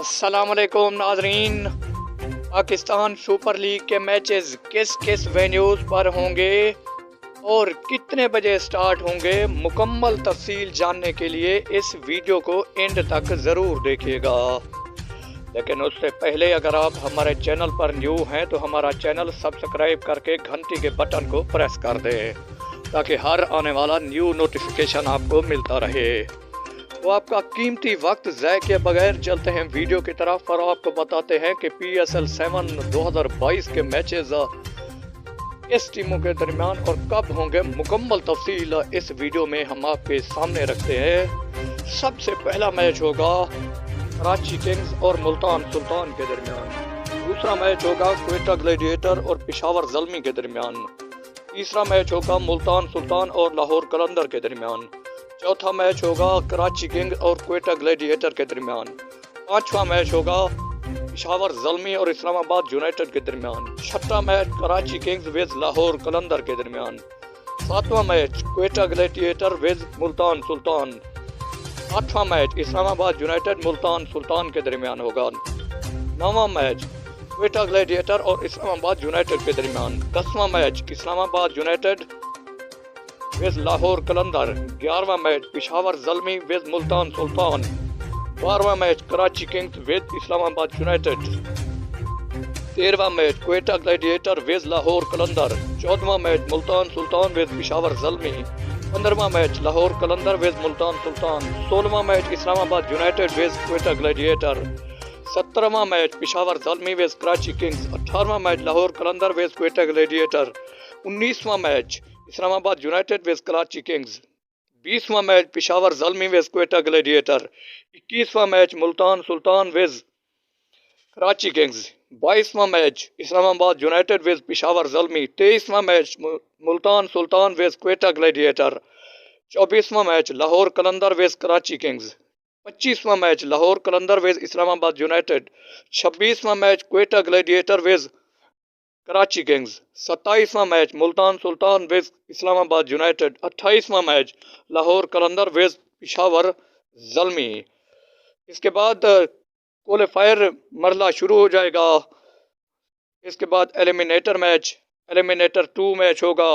अस्सलाम वालेकुम नाजरीन। पाकिस्तान सुपर लीग के मैचेस किस किस वेन्यूज़ पर होंगे और कितने बजे स्टार्ट होंगे, मुकम्मल तफसील जानने के लिए इस वीडियो को एंड तक ज़रूर देखिएगा। लेकिन उससे पहले अगर आप हमारे चैनल पर न्यू हैं तो हमारा चैनल सब्सक्राइब करके घंटी के बटन को प्रेस कर दें ताकि हर आने वाला न्यू नोटिफिकेशन आपको मिलता रहे। तो आपका कीमती वक्त ज़ाय के बगैर चलते हैं वीडियो की तरफ और आपको बताते हैं कि PSL 7 2022 के मैचेस किस टीमों के दरमियान और कब होंगे, मुकम्मल तफसील इस वीडियो में हम आपके सामने रखते हैं। सबसे पहला मैच होगा कराची किंग्स और मुल्तान सुल्तान के दरमियान। दूसरा मैच होगा क्वेटा ग्लैडिएटर और पेशावर ज़ल्मी के दरमियान। तीसरा मैच होगा मुल्तान सुल्तान और लाहौर कलंदर के दरमियान। चौथा मैच होगा कराची किंग और क्वेटा ग्लैडिएटर के दरमियान। पांचवा मैच होगा पेशावर ज़ल्मी और इस्लामाबाद यूनाइटेड के दरमियान। छठा मैच कराची किंग्स विज लाहौर कलंदर के दरमियान। सातवां मैच क्वेटा ग्लैडिएटर विज मुल्तान सुल्तान। आठवां मैच इस्लामाबाद यूनाइटेड मुल्तान सुल्तान के दरमियान होगा। नौवां मैच क्वेटा ग्लैडिएटर और इस्लामाबाद यूनाइटेड के दरमियान। 10वां मैच इस्लामाबाद यूनाइटेड विज लाहौर कलंदर। 11वां मैच पेशावर ज़ल्मी विज मुल्तान सुल्तान। 12वां मैच कराची किंग्स विज इस्लामाबाद यूनाइटेड। 13वां मैच क्वेटा ग्लैडिएटर विज लाहौर कलंदर। 14वां मैच मुल्तान सुल्तान विज पेशावर ज़ल्मी। 15वां मैच लाहौर कलंदर विज मुल्तान सुल्तान। 16वां मैच इस्लामाबाद यूनाइटेड विज क्वेटा ग्लैडिएटर। 17वां मैच पेशावर ज़ल्मी विज कराची किंग्स। 18वां मैच लाहौर कलंदर विज क्वेटा ग्लैडिएटर। 19वां मैच इस्लामाबाद यूनाइटेड विज कराची किंग्स। 20वां मैच पेशावर ज़ल्मी विज क्वेटा ग्लैडिएटर। 21वां मैच मुल्तान सुल्तान विज कराची किंग्स। 22वां मैच इस्लामाबाद यूनाइटेड विज पेशावर ज़ल्मी। 23वां मैच मुल्तान सुल्तान विज क्वेटा ग्लैडिएटर। 24वां मैच लाहौर कलंदर विज कराची किंग्स। 25वां मैच लाहौर कलंदर विज इस्लामाबाद यूनाइटेड। 26वां मैच क्वेटा ग्लैडिएटर विज कराची किंग्स। 27वां मैच मुल्तान सुल्तान विज इस्लामाबाद यूनाइटेड। 28वां मैच लाहौर कलंदर विज पेशावर ज़ल्मी। इसके बाद क्वालिफायर मरला शुरू हो जाएगा। इसके बाद एलिमिनेटर 2 मैच होगा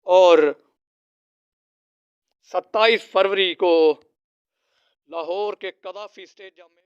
और 27 फरवरी को लाहौर के कदाफी स्टेडियम में